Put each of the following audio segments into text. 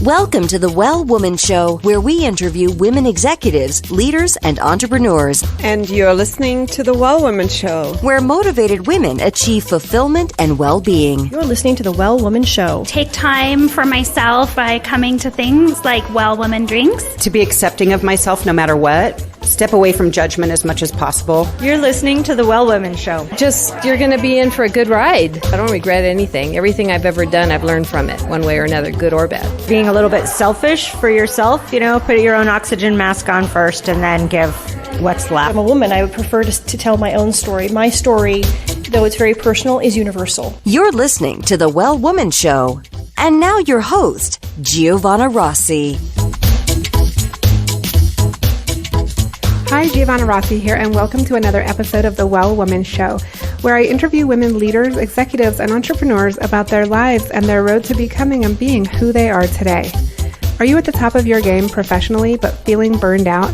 Welcome to the Well Woman Show, where we interview women executives, leaders, and entrepreneurs. And you're listening to the Well Woman Show, where motivated women achieve fulfillment and well-being. You're listening to the Well Woman Show. Take time for myself by coming to things like Well Woman Drinks. To be accepting of myself no matter what. Step away from judgment as much as possible. You're listening to the Well Woman Show. You're going to be in for a good ride. I don't regret anything. Everything I've ever done, I've learned from it, one way or another, good or bad. Being a little bit selfish for yourself, put your own oxygen mask on first and then give what's left. I'm a woman. I would prefer to tell my own story. My story, though it's very personal, is universal. You're listening to the Well Woman Show. And now your host, Giovanna Rossi. Hi, Giovanna Rossi here, and welcome to another episode of the Well Woman Show, where I interview women leaders, executives, and entrepreneurs about their lives and their road to becoming and being who they are today. Are you at the top of your game professionally but feeling burned out,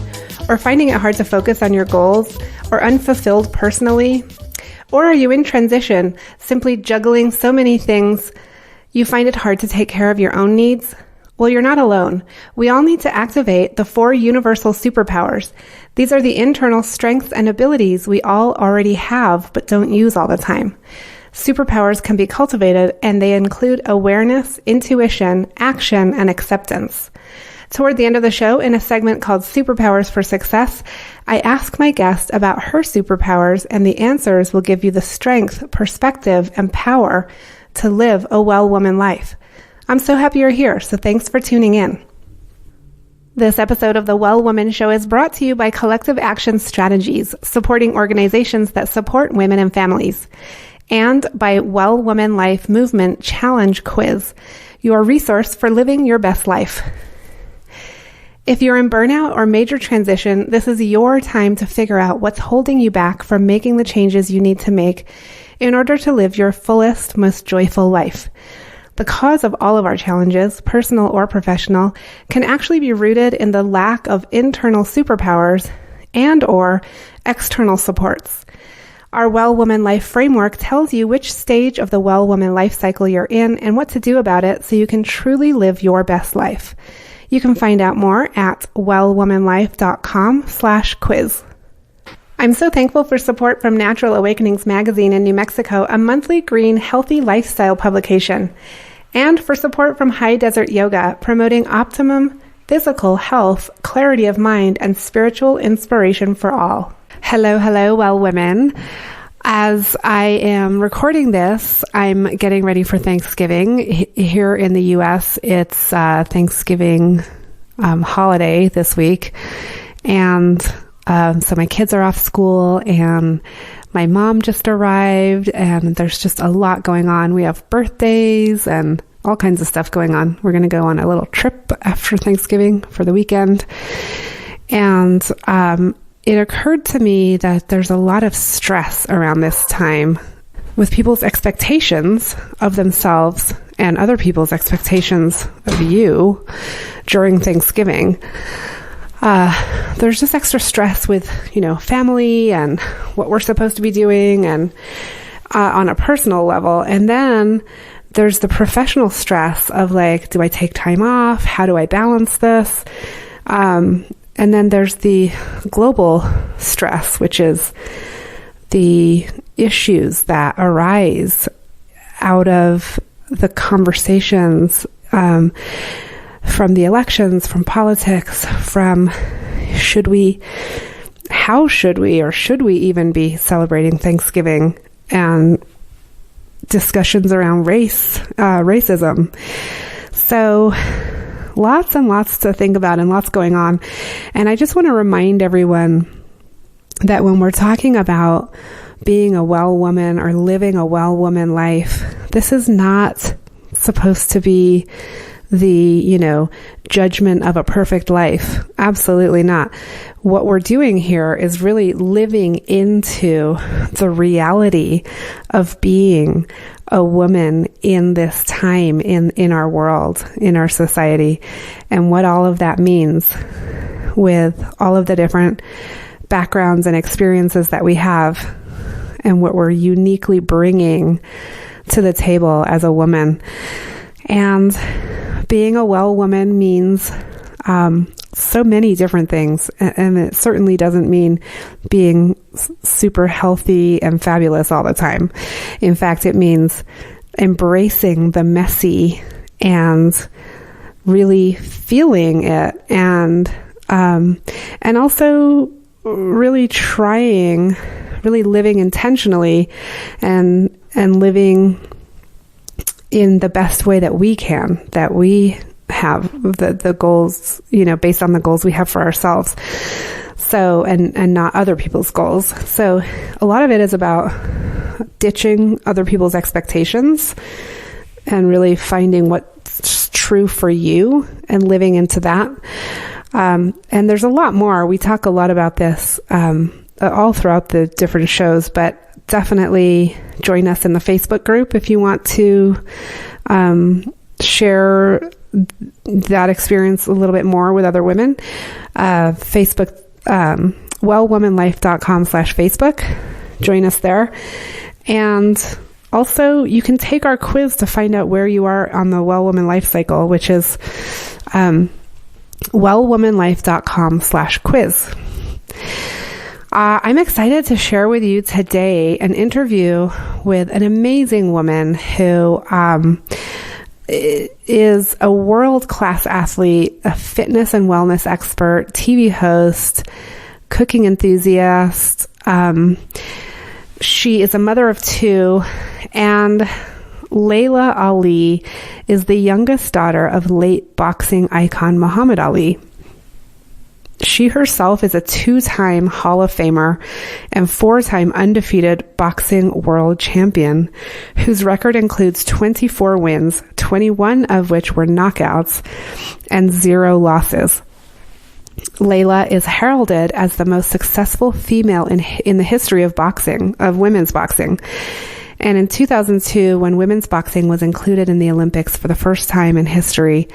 or finding it hard to focus on your goals, or unfulfilled personally? Or are you in transition, simply juggling so many things you find it hard to take care of your own needs? Well, you're not alone. We all need to activate the 4 universal superpowers. These are the internal strengths and abilities we all already have but don't use all the time. Superpowers can be cultivated, and they include awareness, intuition, action, and acceptance. Toward the end of the show, in a segment called Superpowers for Success, I ask my guest about her superpowers, and the answers will give you the strength, perspective, and power to live a well woman life. I'm so happy you're here, so thanks for tuning in. This episode of the Well Woman Show is brought to you by Collective Action Strategies, supporting organizations that support women and families, and by Well Woman Life Movement Challenge Quiz, your resource for living your best life. If you're in burnout or major transition, this is your time to figure out what's holding you back from making the changes you need to make in order to live your fullest, most joyful life. The cause of all of our challenges, personal or professional, can actually be rooted in the lack of internal superpowers and or external supports. Our Well Woman Life framework tells you which stage of the Well Woman life cycle you're in and what to do about it so you can truly live your best life. You can find out more at wellwomanlife.com/quiz. I'm so thankful for support from Natural Awakenings magazine in New Mexico, a monthly green, healthy lifestyle publication, and for support from High Desert Yoga, promoting optimum physical health, clarity of mind, and spiritual inspiration for all. Hello, well women. As I am recording this, I'm getting ready for Thanksgiving. Here in the U.S., it's Thanksgiving holiday this week, and so my kids are off school, and my mom just arrived, and there's just a lot going on. We have birthdays and all kinds of stuff going on. We're going to go on a little trip after Thanksgiving for the weekend. And it occurred to me that there's a lot of stress around this time with people's expectations of themselves and other people's expectations of you during Thanksgiving. There's just extra stress with, family and what we're supposed to be doing and on a personal level. And then there's the professional stress of do I take time off? How do I balance this? And then there's the global stress, which is the issues that arise out of the conversations from the elections, from politics, from should we even be celebrating Thanksgiving, and discussions around racism. So lots and lots to think about and lots going on. And I just want to remind everyone that when we're talking about being a well woman or living a well woman life, this is not supposed to be the, judgment of a perfect life. Absolutely not. What we're doing here is really living into the reality of being a woman in this time, in our world, in our society, and what all of that means with all of the different backgrounds and experiences that we have and what we're uniquely bringing to the table as a woman. And being a well woman means so many different things. And it certainly doesn't mean being super healthy and fabulous all the time. In fact, it means embracing the messy and really feeling it, and also really trying, really living intentionally and living in the best way that we can, that we have the goals, based on the goals we have for ourselves. So, and not other people's goals. So a lot of it is about ditching other people's expectations and really finding what's true for you and living into that. And there's a lot more. We talk a lot about this all throughout the different shows, but definitely join us in the Facebook group if you want to share that experience a little bit more with other women. Facebook, wellwomanlife.com/Facebook. Join us there. And also, you can take our quiz to find out where you are on the Well Woman Life Cycle, which is wellwomanlife.com/quiz. I'm excited to share with you today an interview with an amazing woman who is a world-class athlete, a fitness and wellness expert, TV host, cooking enthusiast. She is a mother of 2, and Laila Ali is the youngest daughter of late boxing icon Muhammad Ali. She herself is a 2-time Hall of Famer and 4-time undefeated boxing world champion, whose record includes 24 wins, 21 of which were knockouts, and 0 losses. Laila is heralded as the most successful female in the history of boxing, of women's boxing. And in 2002, when women's boxing was included in the Olympics for the first time in history,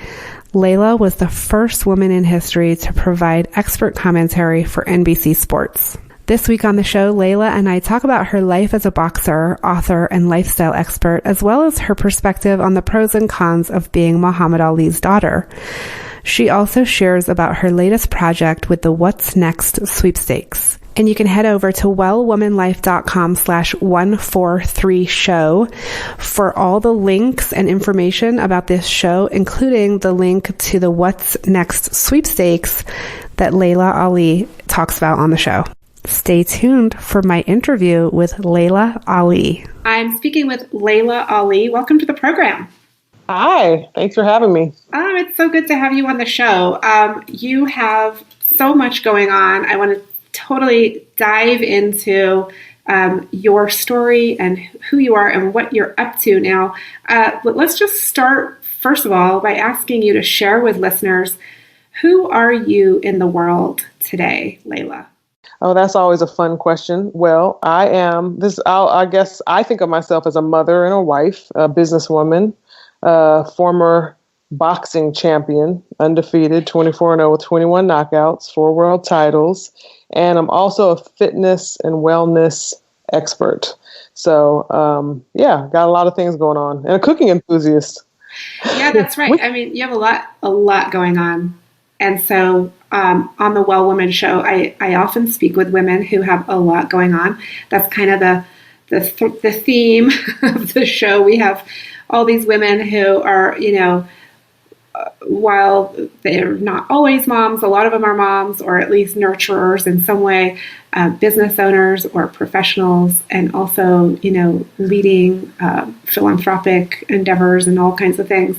Laila was the first woman in history to provide expert commentary for NBC Sports. This week on the show, Laila and I talk about her life as a boxer, author, and lifestyle expert, as well as her perspective on the pros and cons of being Muhammad Ali's daughter. She also shares about her latest project with the What's Next sweepstakes. And you can head over to wellwomanlife.com/143show for all the links and information about this show, including the link to the What's Next sweepstakes that Laila Ali talks about on the show. Stay tuned for my interview with Laila Ali. I'm speaking with Laila Ali. Welcome to the program. Hi, thanks for having me. It's so good to have you on the show. You have so much going on. I want to totally dive into your story and who you are and what you're up to now. But let's just start, first of all, by asking you to share with listeners, who are you in the world today, Laila? Oh, that's always a fun question. Well, I am this. I guess I think of myself as a mother and a wife, a businesswoman, former boxing champion, undefeated, 24-0 with 21 knockouts, 4 world titles, and I'm also a fitness and wellness expert. So, got a lot of things going on, and a cooking enthusiast. Yeah, that's right. I mean, you have a lot going on. And so on the Well Woman Show, I often speak with women who have a lot going on. That's kind of the theme of the show. We have all these women who are, while they're not always moms, a lot of them are moms, or at least nurturers in some way, business owners or professionals, and also, leading philanthropic endeavors and all kinds of things.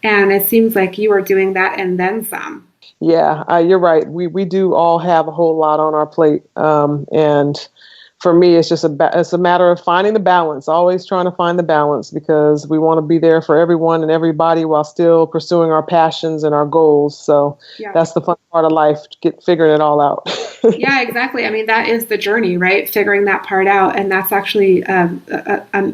And it seems like you are doing that and then some. Yeah, you're right. We do all have a whole lot on our plate. And for me, it's just it's a matter of finding the balance, always trying to find the balance, because we want to be there for everyone and everybody while still pursuing our passions and our goals. So That's the fun part of life, figuring it all out. Yeah, exactly. I mean, that is the journey, right? Figuring that part out. And that's actually a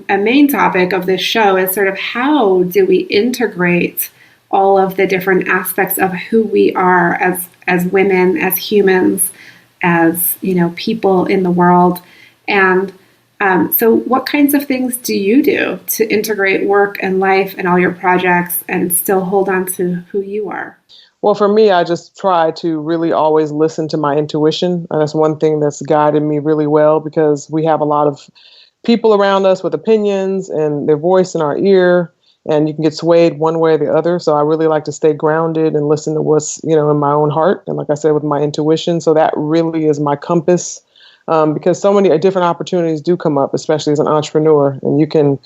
main topic of this show, is sort of how do we integrate all of the different aspects of who we are as women, as humans, as, people in the world. And So what kinds of things do you do to integrate work and life and all your projects and still hold on to who you are? Well, for me, I just try to really always listen to my intuition. And that's one thing that's guided me really well, because we have a lot of people around us with opinions and their voice in our ear, and you can get swayed one way or the other. So I really like to stay grounded and listen to what's, in my own heart. And like I said, with my intuition. So that really is my compass, because so many different opportunities do come up, especially as an entrepreneur, and you can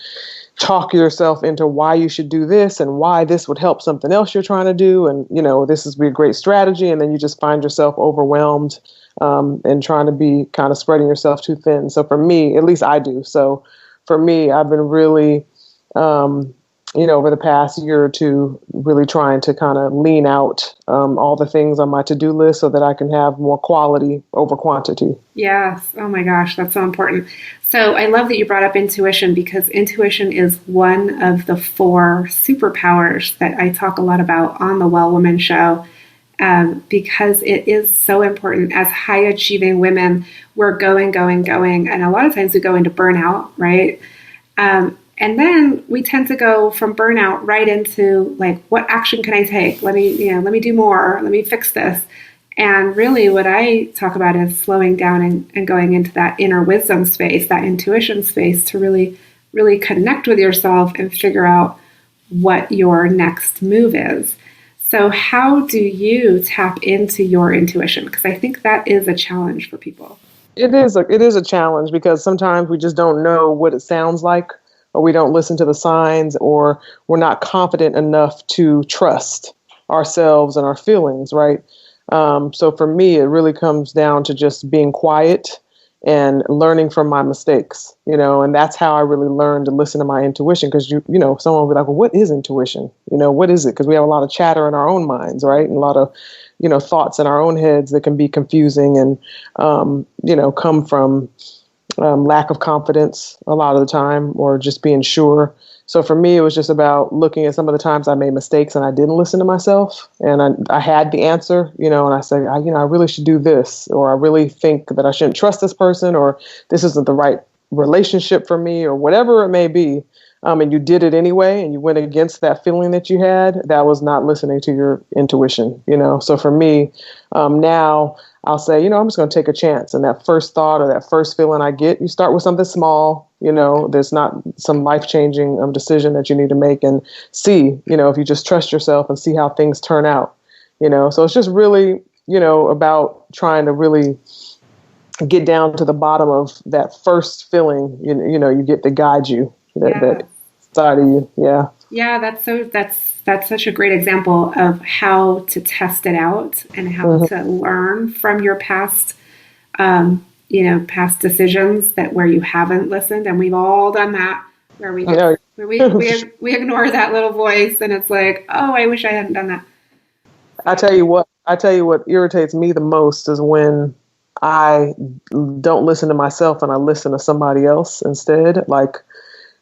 talk yourself into why you should do this and why this would help something else you're trying to do. And, this is be a great strategy. And then you just find yourself overwhelmed and trying to be kind of spreading yourself too thin. So for me, at least I do. So for me, I've been really, over the past year or two, really trying to kind of lean out all the things on my to-do list so that I can have more quality over quantity. Yes. Oh my gosh, that's so important. So I love that you brought up intuition, because intuition is one of the 4 superpowers that I talk a lot about on the Well Woman Show, because it is so important. As high achieving women, we're going. And a lot of times we go into burnout, right? And then we tend to go from burnout right into like, what action can I take? Let me do more. Let me fix this. And really what I talk about is slowing down and going into that inner wisdom space, that intuition space, to really, really connect with yourself and figure out what your next move is. So how do you tap into your intuition? Because I think that is a challenge for people. It is a challenge, because sometimes we just don't know what it sounds like, or we don't listen to the signs, or we're not confident enough to trust ourselves and our feelings, right? So for me, it really comes down to just being quiet and learning from my mistakes, and that's how I really learned to listen to my intuition. Because, someone will be like, well, what is intuition? What is it? Because we have a lot of chatter in our own minds, right? And a lot of, thoughts in our own heads that can be confusing and, come from lack of confidence a lot of the time, or just being sure. So for me, it was just about looking at some of the times I made mistakes and I didn't listen to myself, and I had the answer, and I said, I really should do this, or I really think that I shouldn't trust this person, or this isn't the right relationship for me, or whatever it may be. And you did it anyway, and you went against that feeling that you had. That was not listening to your intuition, So for me, now I'll say, I'm just going to take a chance. And that first thought or that first feeling I get, you start with something small, there's not some life-changing decision that you need to make, and see, if you just trust yourself and see how things turn out, So it's just really, about trying to really get down to the bottom of that first feeling, you get to guide you, that side of you. Yeah. Yeah. That's such a great example of how to test it out and how to learn from your past, past decisions where you haven't listened. And we've all done that, where we ignore that little voice, and it's like, oh, I wish I hadn't done that. I tell you what irritates me the most is when I don't listen to myself and I listen to somebody else instead,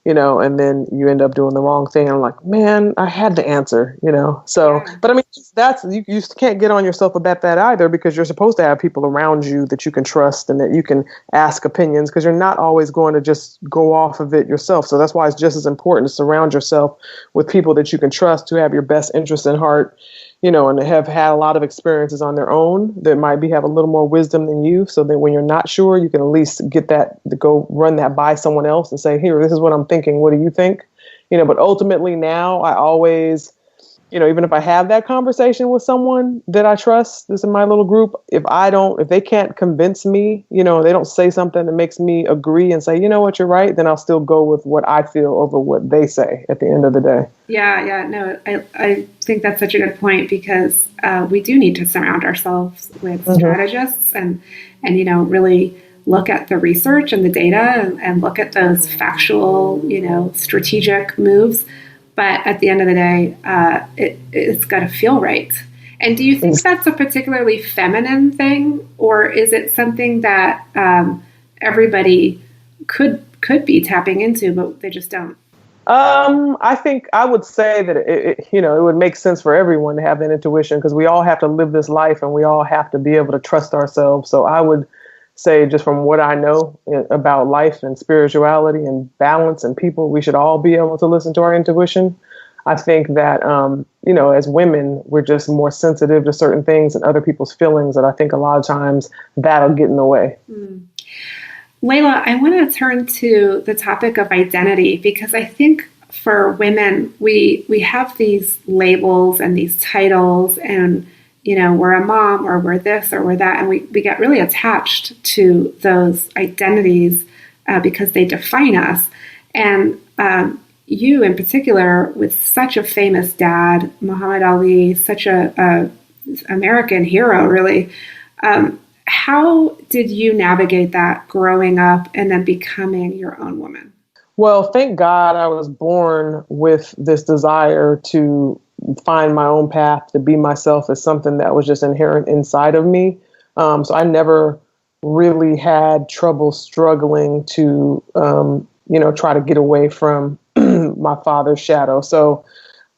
and then you end up doing the wrong thing. I'm like, man, I had the answer, So, but I mean, that's, you can't get on yourself about that either, because you're supposed to have people around you that you can trust and that you can ask opinions, because you're not always going to just go off of it yourself. So that's why it's just as important to surround yourself with people that you can trust, who have your best interest in heart, and have had a lot of experiences on their own that might have a little more wisdom than you. So that when you're not sure, you can at least get that to go run that by someone else and say, here, this is what I'm thinking. What do you think? But ultimately now I always, even if I have that conversation with someone that I trust, this is my little group, if they can't convince me, they don't say something that makes me agree and say, you know what, you're right, then I'll still go with what I feel over what they say at the end of the day. Yeah. No, I think that's such a good point, because we do need to surround ourselves with strategists and really look at the research and the data and look at those factual, strategic moves. But at the end of the day, it's got to feel right. And do you think that's a particularly feminine thing, or is it something that everybody could be tapping into, but they just don't? I think I would say that it would make sense for everyone to have that intuition, because we all have to live this life and we all have to be able to trust ourselves. So I would say, just from what I know about life and spirituality and balance and people, we should all be able to listen to our intuition. I think that, as women, we're just more sensitive to certain things and other people's feelings. And I think a lot of times that'll get in the way. Laila, I want to turn to the topic of identity, because I think for women, we have these labels and these titles, and, we're a mom, or we're this, or we're that. And we get really attached to those identities because they define us. And you in particular, with such a famous dad, Muhammad Ali, such a American hero, really. How did you navigate that growing up and then becoming your own woman? Well, thank God I was born with this desire to find my own path, to be myself, as something that was just inherent inside of me. So I never really had trouble struggling to, try to get away from my father's shadow. So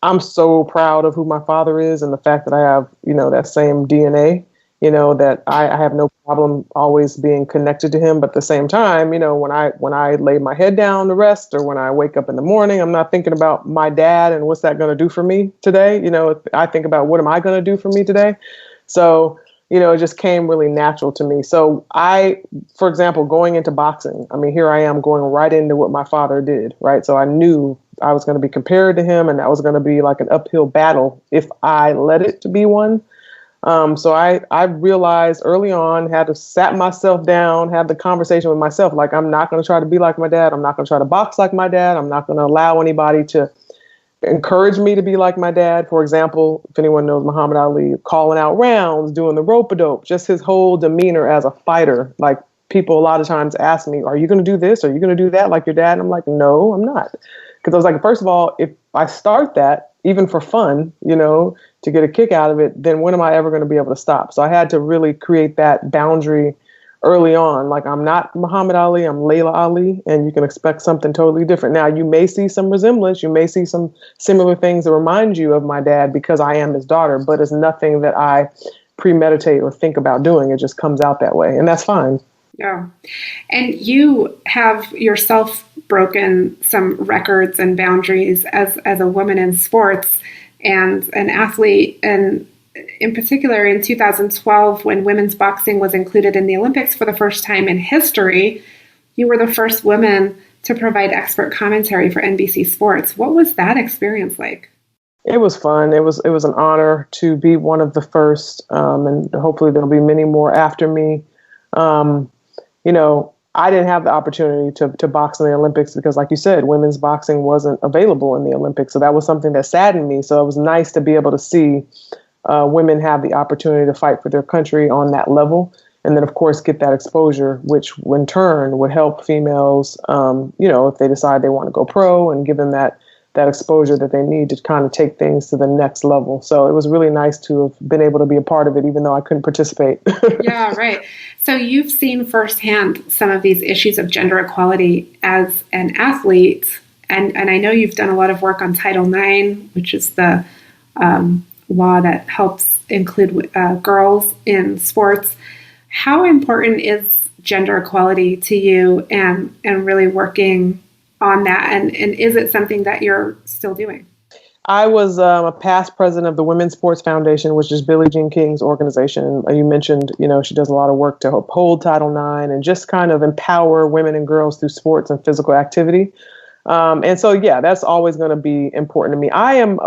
I'm so proud of who my father is, and the fact that I have, that same DNA, that I have no problem always being connected to him. But at the same time, when I lay my head down to rest, or when I wake up in the morning, I'm not thinking about my dad and what's that going to do for me today. I think about, what am I going to do for me today? So, it just came really natural to me. So for example, going into boxing, here I am going right into what my father did, right? So I knew I was going to be compared to him, and that was going to be like an uphill battle if I let it to be one. So I realized early on, had to sat myself down, had the conversation with myself, like, I'm not going to try to be like my dad. I'm not going to try to box like my dad. I'm not going to allow anybody to encourage me to be like my dad. For example, if anyone knows Muhammad Ali, calling out rounds, doing the rope-a-dope, just his whole demeanor as a fighter. Like, people a lot of times ask me, are you going to do this? Are you going to do that like your dad? And I'm like, no, I'm not. Because I was like, first of all, if I start that, even for fun, to get a kick out of it, then when am I ever going to be able to stop? So I had to really create that boundary early on. Like, I'm not Muhammad Ali, I'm Laila Ali, and you can expect something totally different. Now, you may see some resemblance, you may see some similar things that remind you of my dad because I am his daughter, but it's nothing that I premeditate or think about doing. It just comes out that way, and that's fine. Yeah. And you have yourself broken some records and boundaries as a woman in sports and an athlete. And in particular, in 2012, when women's boxing was included in the Olympics for the first time in history, you were the first woman to provide expert commentary for NBC Sports. What was that experience like? It was fun. It was an honor to be one of the first, and hopefully there'll be many more after me. I didn't have the opportunity to box in the Olympics because, like you said, women's boxing wasn't available in the Olympics. So that was something that saddened me. So it was nice to be able to see women have the opportunity to fight for their country on that level. And then, of course, get that exposure, which in turn would help females, if they decide they want to go pro, and give them that exposure that they need to kind of take things to the next level. So it was really nice to have been able to be a part of it, even though I couldn't participate. Yeah, right. So you've seen firsthand some of these issues of gender equality as an athlete. And I know you've done a lot of work on Title IX, which is the law that helps include girls in sports. How important is gender equality to you and really working on that? And is it something that you're still doing? I was a past president of the Women's Sports Foundation, which is Billie Jean King's organization. You mentioned, she does a lot of work to uphold Title IX and just kind of empower women and girls through sports and physical activity. And so, yeah, that's always going to be important to me. I am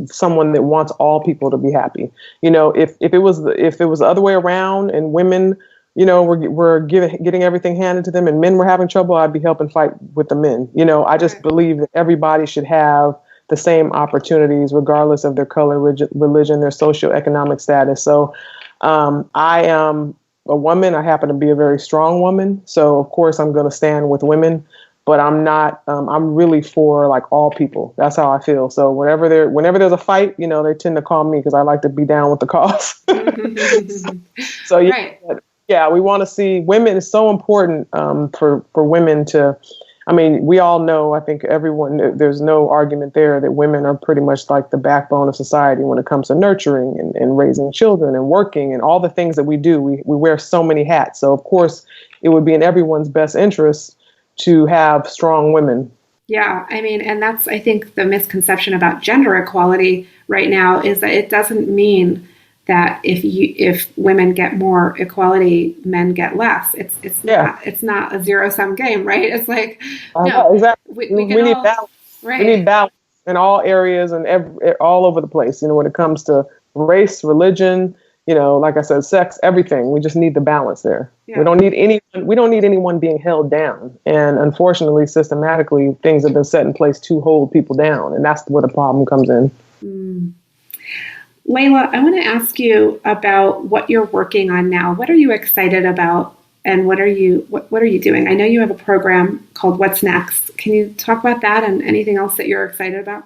someone that wants all people to be happy. If it was the other way around and women, we're getting everything handed to them and men were having trouble, I'd be helping fight with the men. I just believe that everybody should have the same opportunities, regardless of their color, religion, their socioeconomic status. So I am a woman. I happen to be a very strong woman. So, of course, I'm going to stand with women. But I'm not, I'm really for like all people. That's how I feel. So whenever there's a fight, they tend to call me because I like to be down with the cause. So yeah, right. Yeah, we want to see women. It's so important for women to I mean, we all know, I think everyone, there's no argument there that women are pretty much like the backbone of society when it comes to nurturing and raising children and working and all the things that we do. We wear so many hats. So, of course, it would be in everyone's best interest to have strong women. Yeah, I mean, and that's, I think, the misconception about gender equality right now is that it doesn't mean that if women get more equality, men get less. It's not a zero-sum game, right? It's like, no, exactly. We need balance. Right. We need balance in all areas and all over the place. You know, when it comes to race, religion, you know, like I said, sex, everything. We just need the balance there. Yeah. We don't need anyone being held down. And unfortunately, systematically, things have been set in place to hold people down, and that's where the problem comes in. Laila, I want to ask you about what you're working on now. What are you excited about, and what are you doing? I know you have a program called What's Next. Can you talk about that and anything else that you're excited about?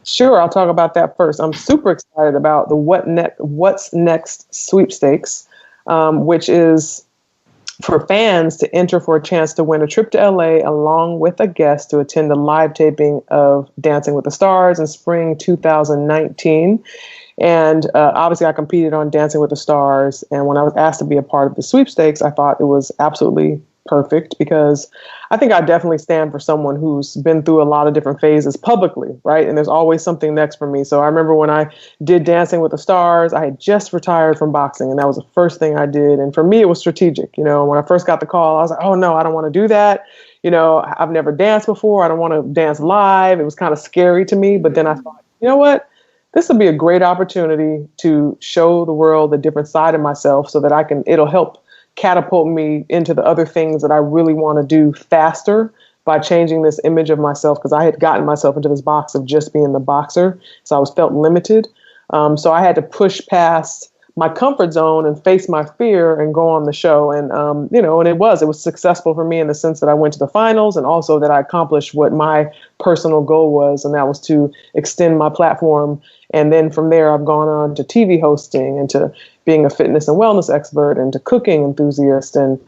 Sure, I'll talk about that first. I'm super excited about the What's Next sweepstakes, which is for fans to enter for a chance to win a trip to LA along with a guest to attend a live taping of Dancing with the Stars in spring 2019. And obviously, I competed on Dancing with the Stars. And when I was asked to be a part of the sweepstakes, I thought it was absolutely perfect because I think I definitely stand for someone who's been through a lot of different phases publicly, right? And there's always something next for me. So I remember when I did Dancing with the Stars, I had just retired from boxing, and that was the first thing I did. And for me, it was strategic. You know, when I first got the call, I was like, oh, no, I don't want to do that. You know, I've never danced before. I don't want to dance live. It was kind of scary to me. But then I thought, you know what? This would be a great opportunity to show the world a different side of myself so that it'll help catapult me into the other things that I really want to do faster by changing this image of myself, because I had gotten myself into this box of just being the boxer. So I felt limited. So I had to push past my comfort zone and face my fear and go on the show. And, and it was successful for me in the sense that I went to the finals and also that I accomplished what my personal goal was. And that was to extend my platform. And then from there, I've gone on to TV hosting and to being a fitness and wellness expert and to cooking enthusiast and,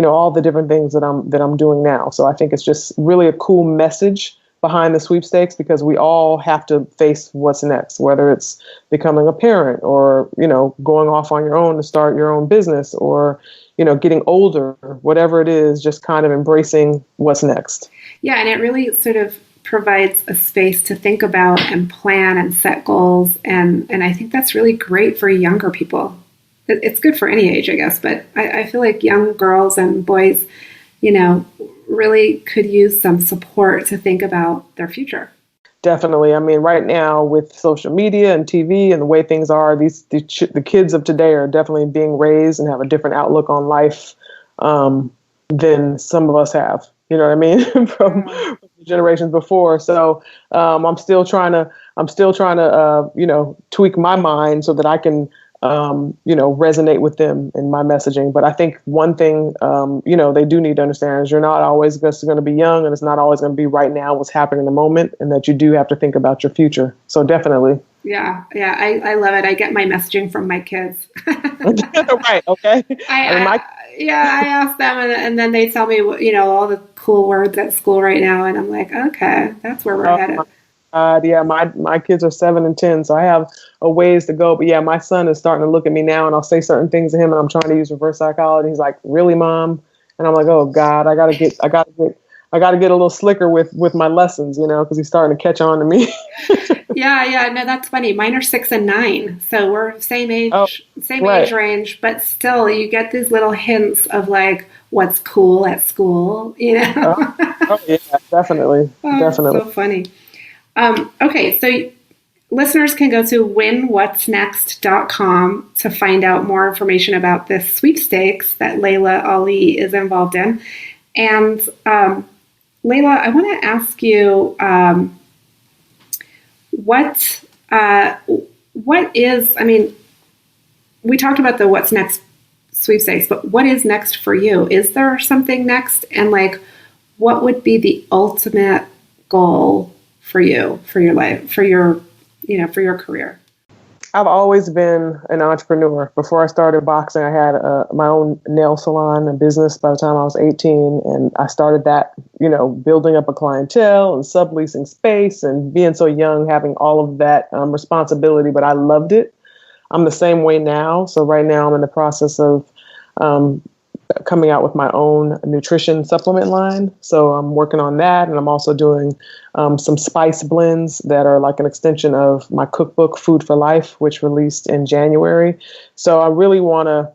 all the different things that I'm doing now. So I think it's just really a cool message behind the sweepstakes because we all have to face what's next, whether it's becoming a parent or, going off on your own to start your own business or, getting older, whatever it is, just kind of embracing what's next. Yeah. And it really sort of provides a space to think about and plan and set goals. And I think that's really great for younger people. It's good for any age, I guess, but I feel like young girls and boys, really could use some support to think about their future. Definitely. I mean, right now with social media and TV and the way things are, the kids of today are definitely being raised and have a different outlook on life than some of us have. You know what I mean? from the generations before. So I'm still trying to tweak my mind so that I can resonate with them in my messaging. But I think one thing, they do need to understand is you're not always just going to be young, and it's not always going to be right now what's happening in the moment, and that you do have to think about your future. So definitely. Yeah. I love it. I get my messaging from my kids. Right. Okay. I ask them and then they tell me, all the cool words at school right now. And I'm like, okay, that's where we're headed. My kids are 7 and 10, so I have a ways to go. But yeah, my son is starting to look at me now, and I'll say certain things to him, and I'm trying to use reverse psychology. He's like, "Really, Mom?" And I'm like, "Oh God, I gotta get a little slicker with my lessons, because he's starting to catch on to me." Yeah. No, that's funny. Mine are 6 and 9, so we're same age range, but still, you get these little hints of like what's cool at school, Oh yeah, definitely. Definitely. So funny. Okay, so listeners can go to winwhatsnext.com to find out more information about this sweepstakes that Laila Ali is involved in. And Laila, I want to ask you what is, we talked about the What's Next sweepstakes, but what is next for you? Is there something next? And what would be the ultimate goal for you, for your life, for your career? I've always been an entrepreneur. Before I started boxing, I had my own nail salon and business by the time I was 18. And I started that, building up a clientele and subleasing space and being so young, having all of that responsibility. But I loved it. I'm the same way now. So right now I'm in the process of coming out with my own nutrition supplement line. So I'm working on that. And I'm also doing some spice blends that are like an extension of my cookbook, Food for Life, which released in January. So I really want to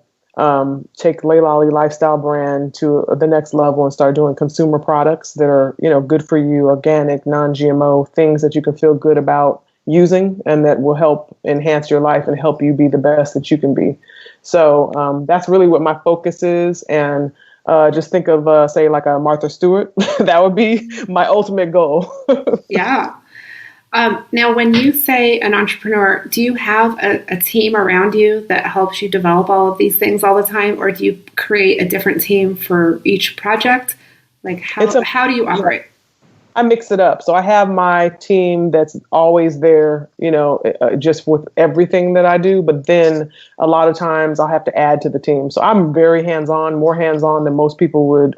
take Laila Ali Lifestyle Brand to the next level and start doing consumer products that are, good for you, organic, non-GMO, things that you can feel good about using and that will help enhance your life and help you be the best that you can be. So that's really what my focus is. And just think of, say, like a Martha Stewart. That would be my ultimate goal. Yeah. Now, when you say an entrepreneur, do you have a team around you that helps you develop all of these things all the time? Or do you create a different team for each project? Like how do you operate? I mix it up. So I have my team that's always there, just with everything that I do. But then a lot of times I'll have to add to the team. So I'm very hands-on, more hands-on than most people would,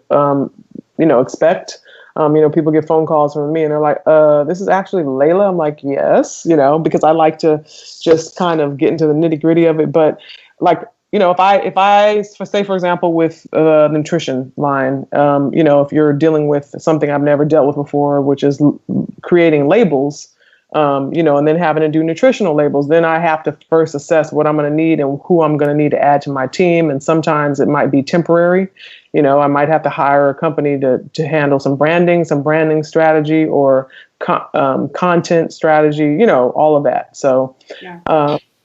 expect. People get phone calls from me and they're like, this is actually Laila. I'm like, yes, because I like to just kind of get into the nitty-gritty of it. But like, if I say, for example, with the nutrition line, if you're dealing with something I've never dealt with before, which is creating labels, and then having to do nutritional labels, then I have to first assess what I'm going to need and who I'm going to need to add to my team. And sometimes it might be temporary. I might have to hire a company to handle some branding strategy or content strategy, all of that. So,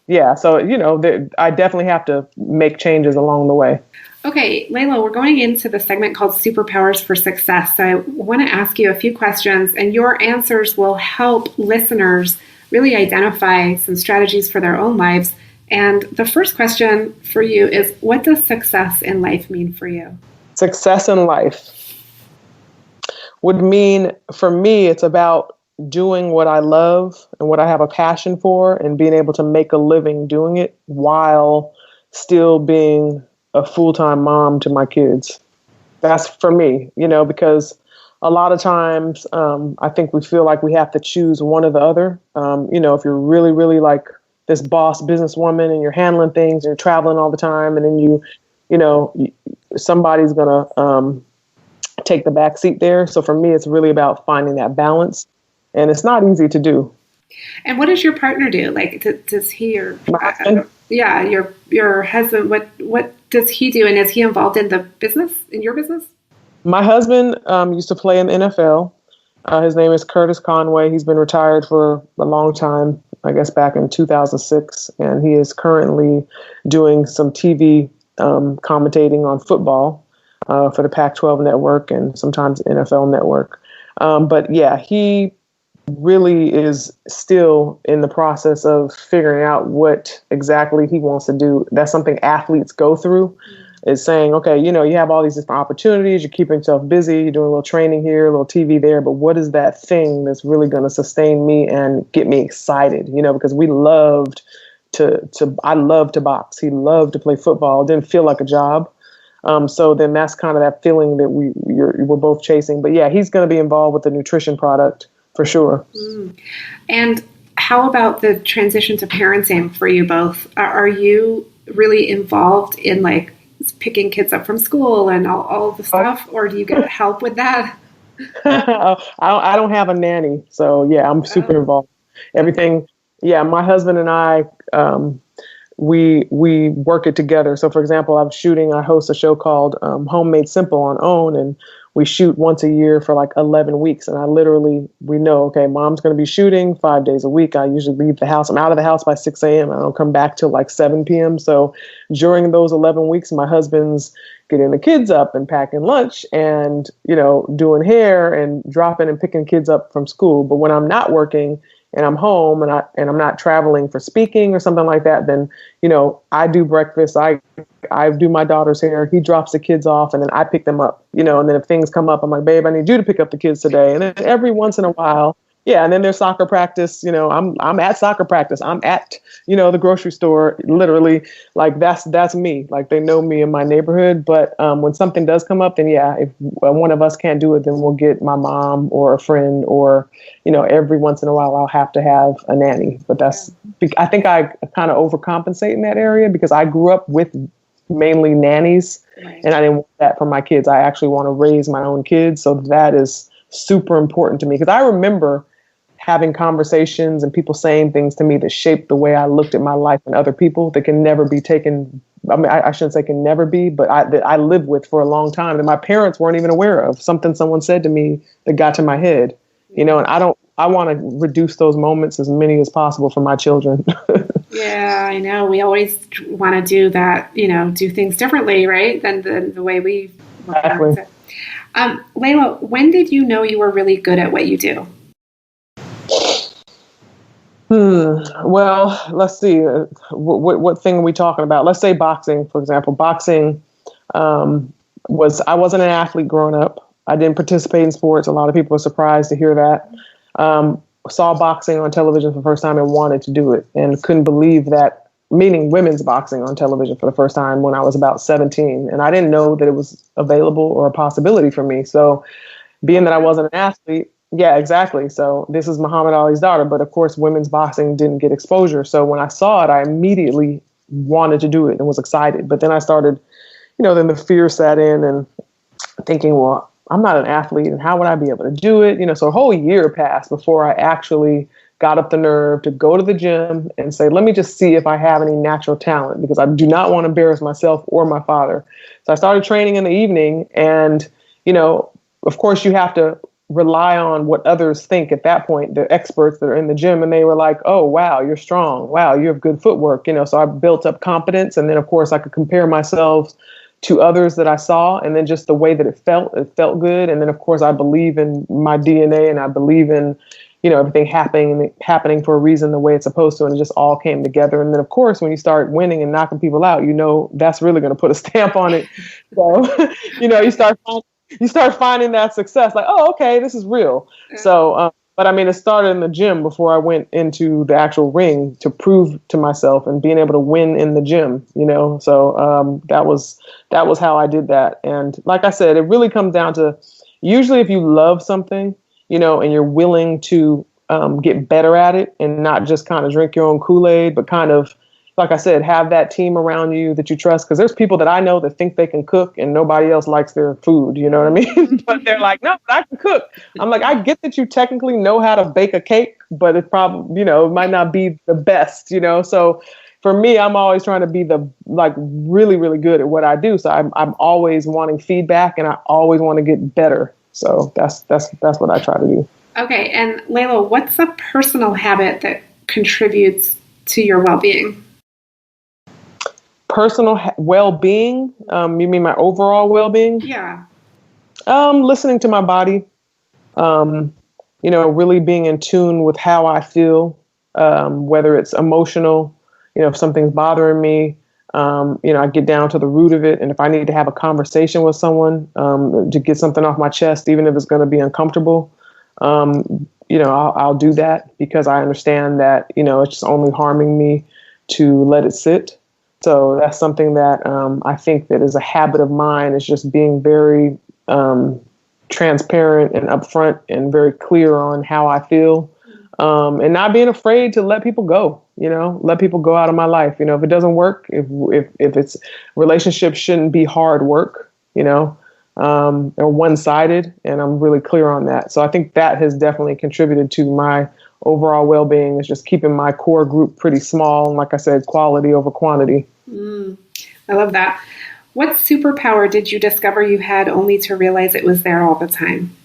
I definitely have to make changes along the way. Okay, Laila, we're going into the segment called Superpowers for Success. So I want to ask you a few questions, and your answers will help listeners really identify some strategies for their own lives. And the first question for you is, what does success in life mean for you? Success in life would mean, for me, it's about doing what I love and what I have a passion for and being able to make a living doing it while still being a full-time mom to my kids. That's for me, because a lot of times I think we feel like we have to choose one or the other. If you're really, really like this boss businesswoman and you're handling things and you're traveling all the time and then somebody's going to take the back seat there. So for me, it's really about finding that balance. And it's not easy to do. And what does your partner do? Like, does he or your husband? What does he do? And is he involved in the business, in your business? My husband used to play in the NFL. His name is Curtis Conway. He's been retired for a long time, I guess back in 2006, and he is currently doing some TV commentating on football for the Pac-12 network and sometimes NFL network. But yeah, he really is still in the process of figuring out what exactly he wants to do. That's something athletes go through, is saying, okay, you have all these different opportunities, you're keeping yourself busy, you're doing a little training here, a little TV there, but what is that thing that's really going to sustain me and get me excited? Because we loved I loved to box. He loved to play football. It didn't feel like a job. So then that's kind of that feeling that we're both chasing. But yeah, he's going to be involved with the nutrition product for sure. And how about the transition to parenting for you both? Are you really involved in like picking kids up from school and all the stuff, or do you get help with that? I don't have a nanny, so yeah, I'm super involved. Everything. Yeah, my husband and I, we work it together. So for example, I host a show called Homemade Simple on OWN, and we shoot once a year for like 11 weeks. And we know, okay, mom's going to be shooting 5 days a week. I usually leave the house. I'm out of the house by 6 a.m. I don't come back till like 7 p.m. So during those 11 weeks, my husband's getting the kids up and packing lunch and, doing hair and dropping and picking kids up from school. But when I'm not working and I'm home and I'm not traveling for speaking or something like that, then, I do breakfast. I do my daughter's hair. He drops the kids off and then I pick them up, and then if things come up, I'm like, babe, I need you to pick up the kids today. And then every once in a while, Yeah, and then there's soccer practice. I'm at soccer practice. I'm at the grocery store. Literally, like that's me. Like they know me in my neighborhood. But when something does come up, then yeah, if one of us can't do it, then we'll get my mom or a friend, or every once in a while I'll have to have a nanny. But I think I kind of overcompensate in that area because I grew up with mainly nannies, and I didn't want that for my kids. I actually want to raise my own kids, so that is super important to me because I remember having conversations and people saying things to me that shaped the way I looked at my life and other people that can never be taken. I mean, I shouldn't say can never be, but that I lived with for a long time that my parents weren't even aware of. Something someone said to me that got to my head, and I want to reduce those moments as many as possible for my children. Yeah, I know. We always want to do that, do things differently, right? Than the way we were parents. Laila, when did you know you were really good at what you do? Well, let's see. What thing are we talking about? Let's say boxing, for example. Boxing I wasn't an athlete growing up. I didn't participate in sports. A lot of people are surprised to hear that. Saw boxing on television for the first time and wanted to do it, and couldn't believe that. Meaning women's boxing on television for the first time when I was about 17, and I didn't know that it was available or a possibility for me. So, being that I wasn't an athlete. Yeah, exactly. So this is Muhammad Ali's daughter, but of course, women's boxing didn't get exposure. So when I saw it, I immediately wanted to do it and was excited. But then I started, then the fear sat in and thinking, well, I'm not an athlete and how would I be able to do it? So a whole year passed before I actually got up the nerve to go to the gym and say, let me just see if I have any natural talent because I do not want to embarrass myself or my father. So I started training in the evening and, of course you have to rely on what others think at that point, the experts that are in the gym. And they were like, oh, wow, you're strong. Wow, you have good footwork. So I built up confidence. And then, of course, I could compare myself to others that I saw. And then just the way that it felt good. And then, of course, I believe in my DNA and I believe in, everything happening for a reason the way it's supposed to. And it just all came together. And then, of course, when you start winning and knocking people out, that's really going to put a stamp on it. So, you start finding that success, like, oh, okay, this is real. So, but I mean, it started in the gym before I went into the actual ring to prove to myself and being able to win in the gym, So that was how I did that. And like I said, it really comes down to usually if you love something, and you're willing to get better at it and not just kind of drink your own Kool-Aid, but kind of, like I said, have that team around you that you trust. Because there's people that I know that think they can cook and nobody else likes their food. You know what I mean? But they're like, no, but I can cook. I'm like, I get that you technically know how to bake a cake, but it probably, it might not be the best, So for me, I'm always trying to be really, really good at what I do. So I'm always wanting feedback and I always want to get better. So that's what I try to do. Okay. And Laila, what's a personal habit that contributes to your well-being? Personal well-being? You mean my overall well-being? Yeah. Listening to my body, really being in tune with how I feel, whether it's emotional, if something's bothering me, I get down to the root of it. And if I need to have a conversation with someone to get something off my chest, even if it's going to be uncomfortable, I'll do that because I understand that, it's just only harming me to let it sit. So that's something that I think that is a habit of mine, is just being very transparent and upfront and very clear on how I feel, and not being afraid to let people go, let people go out of my life. If it doesn't work, if it's relationships shouldn't be hard work, or one-sided. And I'm really clear on that. So I think that has definitely contributed to my overall well-being, is just keeping my core group pretty small. And like I said, quality over quantity. I love that. What superpower did you discover you had only to realize it was there all the time?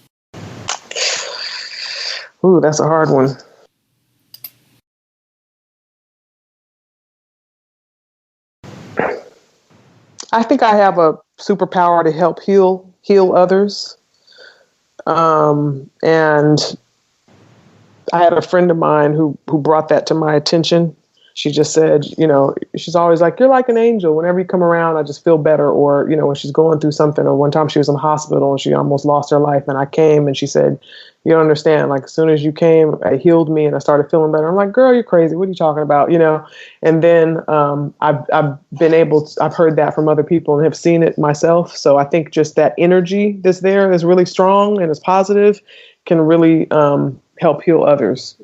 Ooh, that's a hard one. I think I have a superpower to help heal others. And I had a friend of mine who brought that to my attention. she just said, she's always like, you're like an angel. Whenever you come around, I just feel better. Or, when she's going through something, or one time she was in the hospital and she almost lost her life. And I came and she said, you don't understand. Like, as soon as you came, it healed me and I started feeling better. I'm like, girl, you're crazy. What are you talking about? And then I've heard that from other people and have seen it myself. So I think just that energy that's there is really strong and is positive, can really help heal others.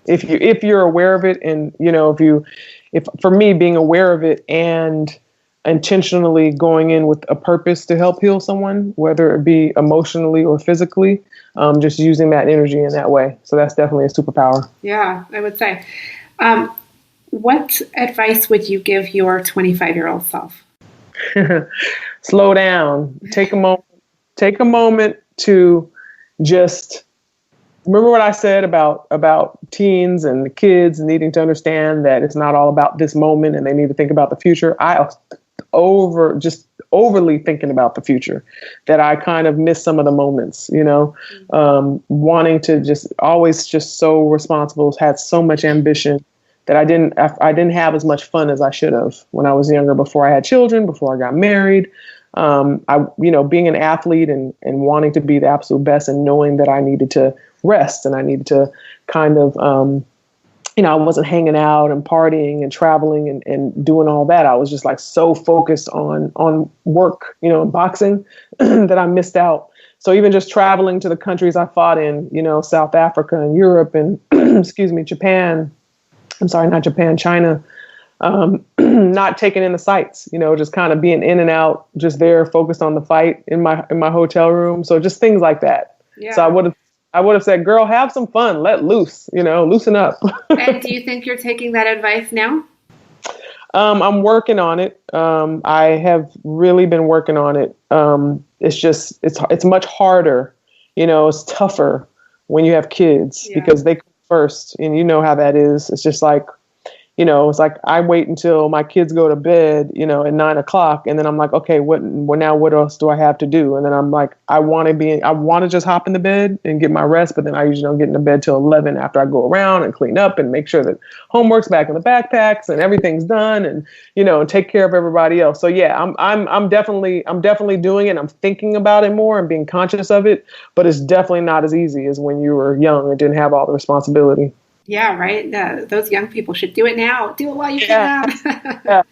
If you're aware of it, and if for me, being aware of it and intentionally going in with a purpose to help heal someone, whether it be emotionally or physically, just using that energy in that way. So that's definitely a superpower. Yeah, I would say. What advice would you give your 25-year-old self? Slow down. Take a moment. Take a moment to just remember what I said about teens and the kids needing to understand that it's not all about this moment and they need to think about the future. I overly thinking about the future, that I kind of miss some of the moments, wanting to just always just so responsible, had so much ambition that I didn't have as much fun as I should have when I was younger, before I had children, before I got married. Being an athlete and wanting to be the absolute best, and knowing that I needed to rest and I needed to kind of, I wasn't hanging out and partying and traveling and doing all that. I was just like so focused on work, boxing that I missed out. So even just traveling to the countries I fought in, South Africa and Europe and Japan, China, not taking in the sights, just kind of being in and out, just there, focused on the fight in my hotel room. So just things like that. Yeah. So I would have said, girl, have some fun, let loose, loosen up. And do you think you're taking that advice now? I'm working on it. I have really been working on it. It's much harder, it's tougher when you have kids, because they come first, and you know how that is. It's just like, it's like I wait until my kids go to bed, at 9:00, and then I'm like, okay, what else do I have to do? And then I'm like, I want to just hop in the bed and get my rest, but then I usually don't get into bed till 11 after I go around and clean up and make sure that homework's back in the backpacks and everything's done, and and take care of everybody else. So yeah, I'm definitely doing it. I'm thinking about it more and being conscious of it, but it's definitely not as easy as when you were young and didn't have all the responsibility. Yeah, right. Those young people should do it now. Do it while you can. Yeah.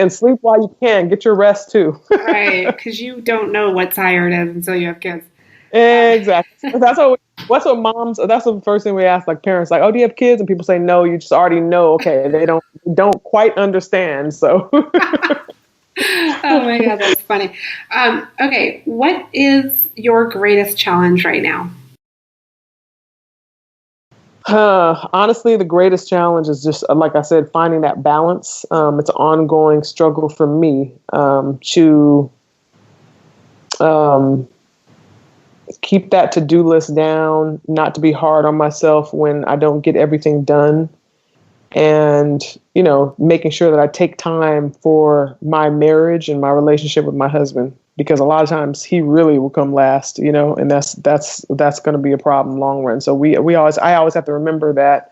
Sleep while you can. Get your rest too. Right, because you don't know what tired is until you have kids. Exactly. That's what moms. That's the first thing we ask, like parents, like, "Oh, do you have kids?" And people say, "No." You just already know. Okay, they don't quite understand. So. Oh my God, that's funny. Okay, what is your greatest challenge right now? Honestly, the greatest challenge is just, like I said, finding that balance. It's an ongoing struggle for me to keep that to-do list down, not to be hard on myself when I don't get everything done, and, making sure that I take time for my marriage and my relationship with my husband, because a lot of times he really will come last, and that's going to be a problem long run. So I always have to remember that,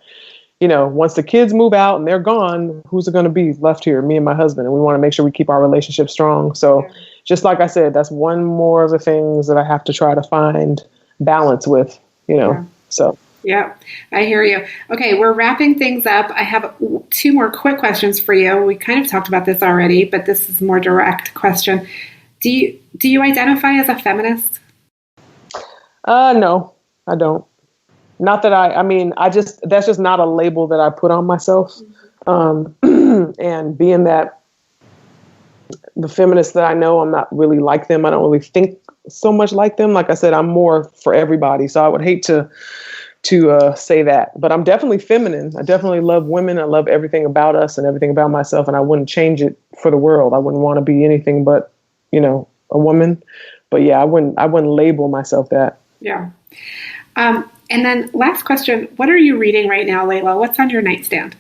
once the kids move out and they're gone, who's it going to be left here? Me and my husband. And we want to make sure we keep our relationship strong. So just like I said, that's one more of the things that I have to try to find balance with, so. Yeah, I hear you. Okay, we're wrapping things up. I have 2 more quick questions for you. We kind of talked about this already, but this is a more direct question. Do you identify as a feminist? No, I don't. Not that that's just not a label that I put on myself. And being that the feminists that I know, I'm not really like them. I don't really think so much like them. Like I said, I'm more for everybody. So I would hate to say that, but I'm definitely feminine. I definitely love women. I love everything about us and everything about myself. And I wouldn't change it for the world. I wouldn't want to be anything but, a woman. But yeah, I wouldn't label myself that. Yeah. And then last question, what are you reading right now, Laila? What's on your nightstand?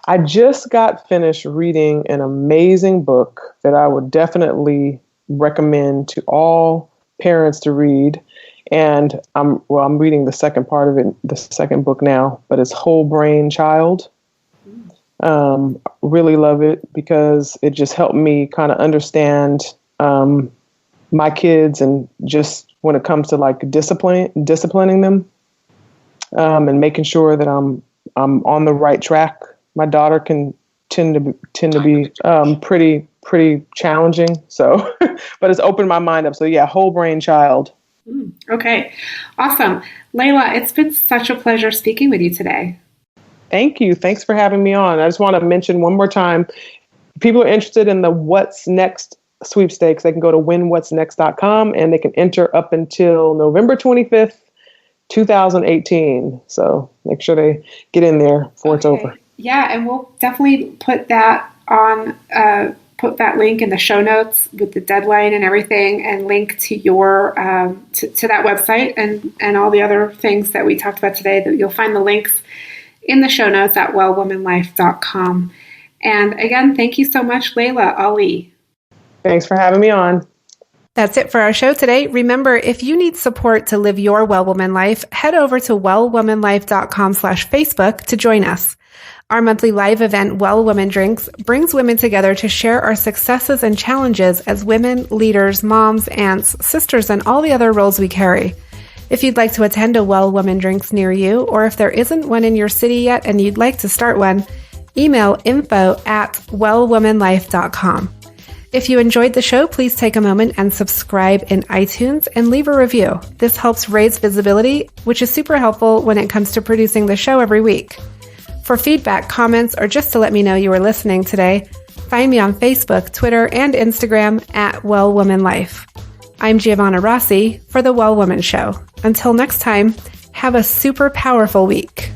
I just got finished reading an amazing book that I would definitely recommend to all parents to read. And I'm reading the second part of it, the second book now, but it's Whole Brain Child. Really love it because it just helped me kind of understand my kids, and just when it comes to like disciplining them, and making sure that I'm on the right track. My daughter can tend to be pretty challenging. So, but it's opened my mind up. So yeah, whole brain child. Okay, awesome, Laila. It's been such a pleasure speaking with you today. Thank you. Thanks for having me on. I just want to mention one more time, if people are interested in the What's Next sweepstakes, they can go to winwhatsnext.com and they can enter up until November 25th, 2018. So make sure they get in there before it's over. Yeah, and we'll definitely put that on, put that link in the show notes with the deadline and everything, and link to your to that website and all the other things that we talked about today. That you'll find the links in the show notes at wellwomanlife.com. And again, thank you so much, Laila Ali. Thanks for having me on. That's it for our show today. Remember, if you need support to live your Well Woman life, head over to wellwomanlife.com/Facebook to join us. Our monthly live event, Well Woman Drinks, brings women together to share our successes and challenges as women, leaders, moms, aunts, sisters, and all the other roles we carry. If you'd like to attend a Well Woman Drinks near you, or if there isn't one in your city yet and you'd like to start one, email info@wellwomanlife.com. If you enjoyed the show, please take a moment and subscribe in iTunes and leave a review. This helps raise visibility, which is super helpful when it comes to producing the show every week. For feedback, comments, or just to let me know you were listening today, find me on Facebook, Twitter, and Instagram @WellWomanLife. I'm Giovanna Rossi for The Well Woman Show. Until next time, have a super powerful week.